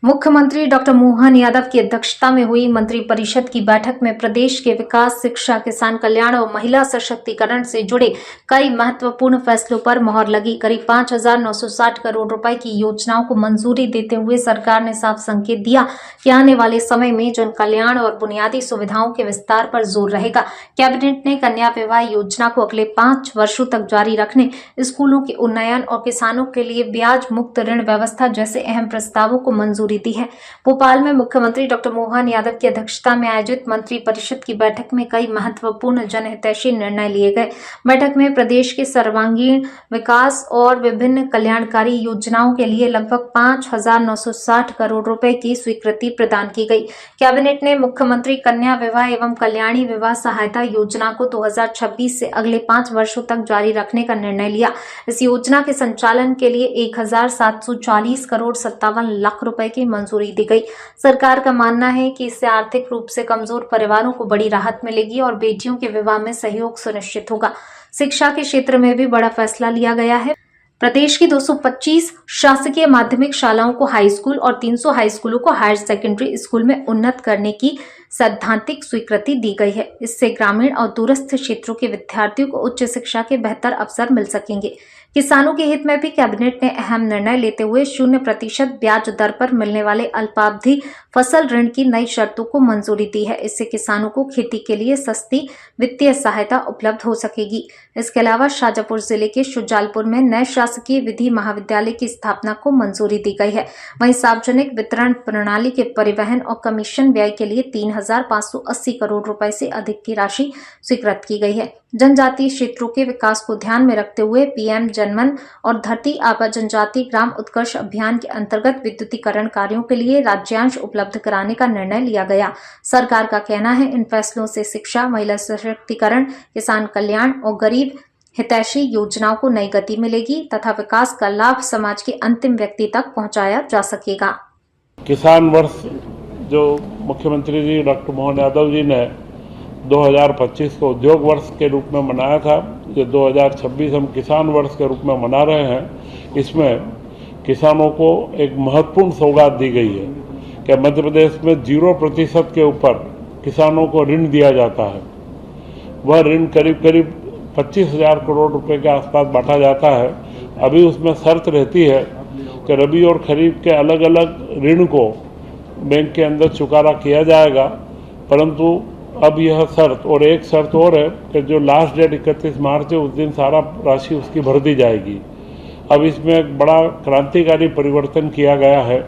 मुख्यमंत्री डॉक्टर मोहन यादव की अध्यक्षता में हुई मंत्रिपरिषद की बैठक में प्रदेश के विकास, शिक्षा, किसान कल्याण और महिला सशक्तिकरण से जुड़े कई महत्वपूर्ण फैसलों पर मुहर लगी। करीब 5,960 करोड़ रुपए की योजनाओं को मंजूरी देते हुए सरकार ने साफ संकेत दिया कि आने वाले समय में जन कल्याण और बुनियादी सुविधाओं के विस्तार पर जोर रहेगा। कैबिनेट ने कन्या विवाह योजना को अगले 5 वर्षों तक जारी रखने, स्कूलों के उन्नयन और किसानों के लिए ब्याज मुक्त ऋण व्यवस्था जैसे अहम प्रस्तावों को मंजूरी दी है। भोपाल में मुख्यमंत्री डॉक्टर मोहन यादव की अध्यक्षता में आयोजित मंत्रिपरिषद की बैठक में कई महत्वपूर्ण जनहितैषी निर्णय लिए गए। बैठक में प्रदेश के सर्वांगीण विकास और विभिन्न कल्याणकारी योजनाओं के लिए लगभग 5,960 करोड़ रुपए की स्वीकृति प्रदान की गई। कैबिनेट ने मुख्यमंत्री कन्या विवाह एवं कल्याणी विवाह सहायता योजना को 2026 से अगले 5 वर्षों तक जारी रखने का निर्णय लिया। इस योजना के संचालन के लिए 1,740 करोड़ 57 लाख रुपए की मंजूरी दी गई। सरकार का मानना है कि इससे आर्थिक रूप से कमजोर परिवारों को बड़ी राहत मिलेगी और बेटियों के विवाह में सहयोग सुनिश्चित होगा। शिक्षा के क्षेत्र में भी बड़ा फैसला लिया गया है। प्रदेश की 225 शासकीय माध्यमिक शालाओं को हाई स्कूल और 300 हाई स्कूलों को हायर सेकेंडरी स्कूल में उन्नत करने की सैद्धांतिक स्वीकृति दी गई है। इससे ग्रामीण और दूरस्थ क्षेत्रों के विद्यार्थियों को उच्च शिक्षा के बेहतर अवसर मिल सकेंगे। किसानों के हित में भी कैबिनेट ने अहम निर्णय लेते हुए 0% ब्याज दर पर मिलने वाले अल्पावधि फसल ऋण की नई शर्तों को मंजूरी दी है। इससे किसानों को खेती के लिए सस्ती वित्तीय सहायता उपलब्ध हो सकेगी। इसके अलावा शाजापुर जिले के शुजालपुर में नए शासकीय विधि महाविद्यालय की स्थापना को मंजूरी दी गई है। वहीं सार्वजनिक वितरण प्रणाली के परिवहन और कमीशन व्यय के लिए 3,580 करोड़ रुपए से अधिक की राशि स्वीकृत की गई है। जनजातीय क्षेत्रों के विकास को ध्यान में रखते हुए पीएम जनमन और धरती आबा जनजाति ग्राम उत्कर्ष अभियान के अंतर्गत विद्युतीकरण कार्यों के लिए राज्यांश उपलब्ध कराने का निर्णय लिया गया। सरकार का कहना है इन फैसलों से शिक्षा, महिला सशक्तिकरण, किसान कल्याण और गरीब हितैषी योजनाओं को नई गति मिलेगी तथा विकास का लाभ समाज के अंतिम व्यक्ति तक पहुंचाया जा सकेगा। किसान वर्ष जो मुख्यमंत्री जी डॉक्टर मोहन यादव जी ने 2025 को उद्योग वर्ष के रूप में मनाया था, ये 2026 हम किसान वर्ष के रूप में मना रहे हैं। इसमें किसानों को एक महत्वपूर्ण सौगात दी गई है कि मध्य प्रदेश में 0% के ऊपर किसानों को ऋण दिया जाता है। वह ऋण करीब 25,000 करोड़ रुपए के आसपास बांटा जाता है। अभी उसमें शर्त रहती है कि रबी और खरीफ के अलग अलग ऋण को बैंक के अंदर चुकारा किया जाएगा, परंतु अब यह शर्त और एक शर्त और है कि जो लास्ट डेट 31 मार्च है उस दिन सारा राशि उसकी भर दी जाएगी। अब इसमें एक बड़ा क्रांतिकारी परिवर्तन किया गया है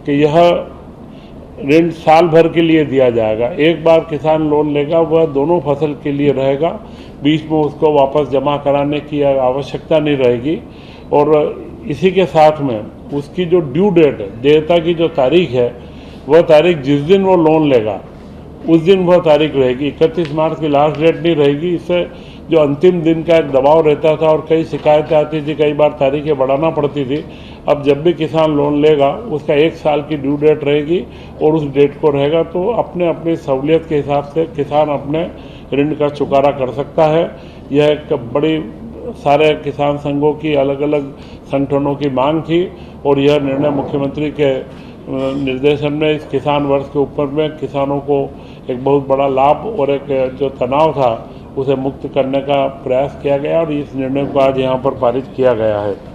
कि यह ऋण साल भर के लिए दिया जाएगा। एक बार किसान लोन लेगा वह दोनों फसल के लिए रहेगा, बीच में उसको वापस जमा कराने की आवश्यकता नहीं रहेगी। और इसी के साथ में उसकी जो ड्यू डेट है, देयता की जो तारीख है, वह तारीख जिस दिन वो लोन लेगा उस दिन वह तारीख रहेगी। 31 मार्च की लास्ट डेट नहीं रहेगी। इससे जो अंतिम दिन का एक दबाव रहता था और कई शिकायतें आती थी, कई बार तारीखें बढ़ाना पड़ती थी। अब जब भी किसान लोन लेगा उसका 1 साल की ड्यू डेट रहेगी और उस डेट को रहेगा तो अपने अपनी सहूलियत के हिसाब से किसान अपने ऋण का चुकारा कर सकता है। यह एक बड़ी सारे किसान संघों की, अलग अलग संगठनों की मांग थी और यह निर्णय मुख्यमंत्री के निर्देशन में इस किसान वर्ष के ऊपर में किसानों को एक बहुत बड़ा लाभ और एक जो तनाव था उसे मुक्त करने का प्रयास किया गया और इस निर्णय को आज यहाँ पर पारित किया गया है।